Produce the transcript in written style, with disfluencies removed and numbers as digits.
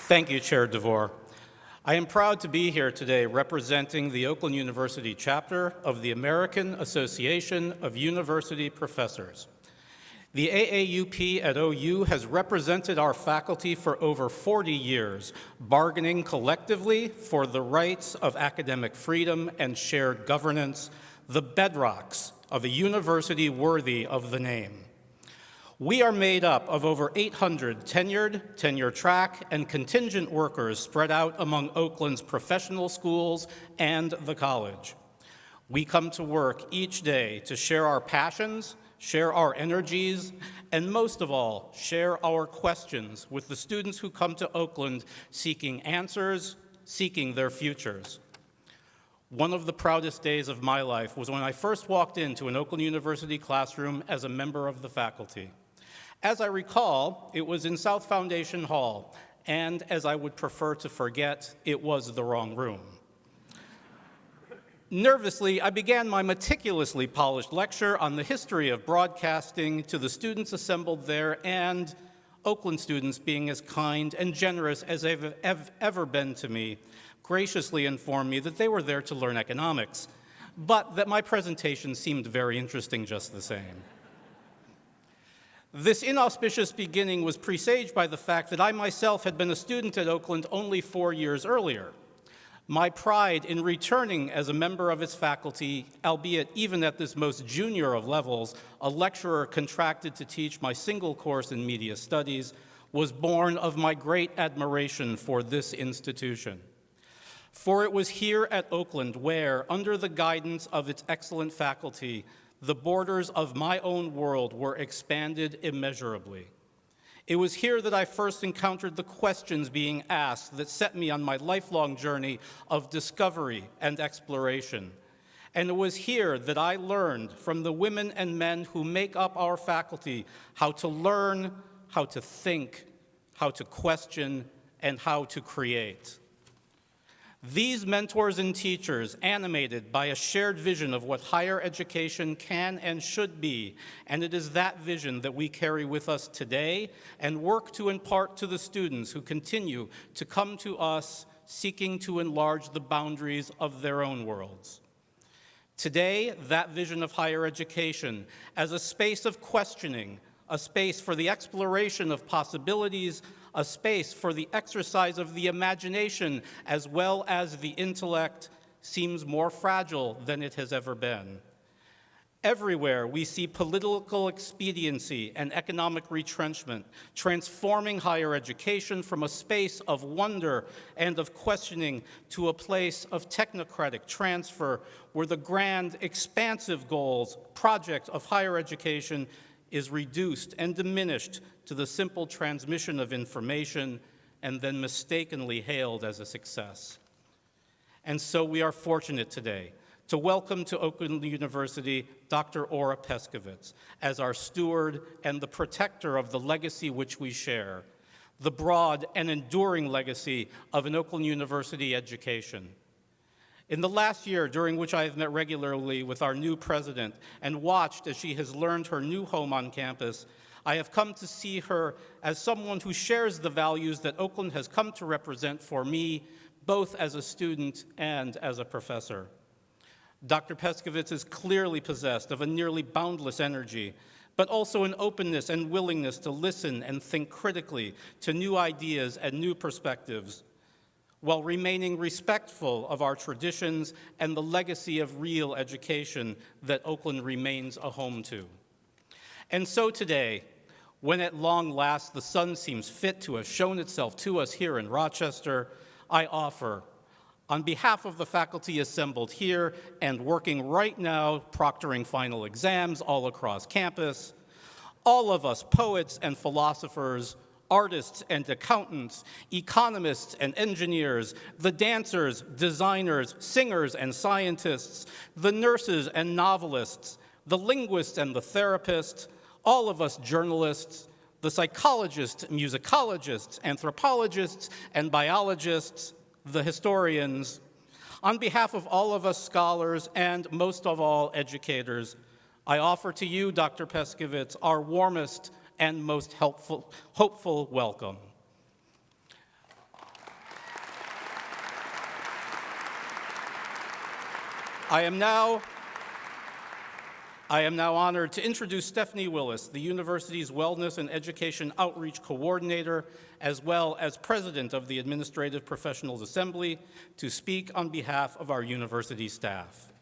Thank you, Chair DeVore. I am proud to be here today representing the Oakland University chapter of the American Association of University Professors. The AAUP at OU has represented our faculty for over 40 years, bargaining collectively for the rights of academic freedom and shared governance, the bedrocks of a university worthy of the name. We are made up of over 800 tenured, tenure-track, and contingent workers spread out among Oakland's professional schools and the college. We come to work each day to share our passions, share our energies, and most of all, share our questions with the students who come to Oakland seeking answers, seeking their futures. One of the proudest days of my life was when I first walked into an Oakland University classroom as a member of the faculty. As I recall, it was in South Foundation Hall, and as I would prefer to forget, it was the wrong room. Nervously, I began my meticulously polished lecture on the history of broadcasting to the students assembled there, and Oakland students, being as kind and generous as they've ever been to me, graciously informed me that they were there to learn economics, but that my presentation seemed very interesting just the same. This inauspicious beginning was presaged by the fact that I myself had been a student at Oakland only 4 years earlier. My pride in returning as a member of its faculty, albeit even at this most junior of levels, a lecturer contracted to teach my single course in media studies, was born of my great admiration for this institution. For it was here at Oakland where, under the guidance of its excellent faculty, the borders of my own world were expanded immeasurably. It was here that I first encountered the questions being asked that set me on my lifelong journey of discovery and exploration. And it was here that I learned from the women and men who make up our faculty how to learn, how to think, how to question, and how to create. These mentors and teachers, animated by a shared vision of what higher education can and should be, and it is that vision that we carry with us today and work to impart to the students who continue to come to us seeking to enlarge the boundaries of their own worlds. Today, that vision of higher education as a space of questioning, a space for the exploration of possibilities, a space for the exercise of the imagination as well as the intellect, seems more fragile than it has ever been. Everywhere we see political expediency and economic retrenchment, transforming higher education from a space of wonder and of questioning to a place of technocratic transfer where the grand, expansive goals, project of higher education is reduced and diminished to the simple transmission of information and then mistakenly hailed as a success. And so we are fortunate today to welcome to Oakland University Dr. Ora Pescovitz as our steward and the protector of the legacy which we share, the broad and enduring legacy of an Oakland University education. In the last year, during which I have met regularly with our new president and watched as she has learned her new home on campus, I have come to see her as someone who shares the values that Oakland has come to represent for me, both as a student and as a professor. Dr. Pescovitz is clearly possessed of a nearly boundless energy, but also an openness and willingness to listen and think critically to new ideas and new perspectives, while remaining respectful of our traditions and the legacy of real education that Oakland remains a home to. And so today, when at long last the sun seems fit to have shown itself to us here in Rochester, I offer, on behalf of the faculty assembled here and working right now, proctoring final exams all across campus, all of us poets and philosophers, artists and accountants, economists and engineers, the dancers, designers, singers and scientists, the nurses and novelists, the linguists and the therapists, all of us journalists, the psychologists, musicologists, anthropologists, and biologists, the historians, on behalf of all of us scholars and most of all educators, I offer to you, Dr. Pescovitz, our warmest and most hopeful welcome. I am now honored to introduce Stephanie Willis, the university's Wellness and Education Outreach Coordinator, as well as President of the Administrative Professionals Assembly, to speak on behalf of our university staff.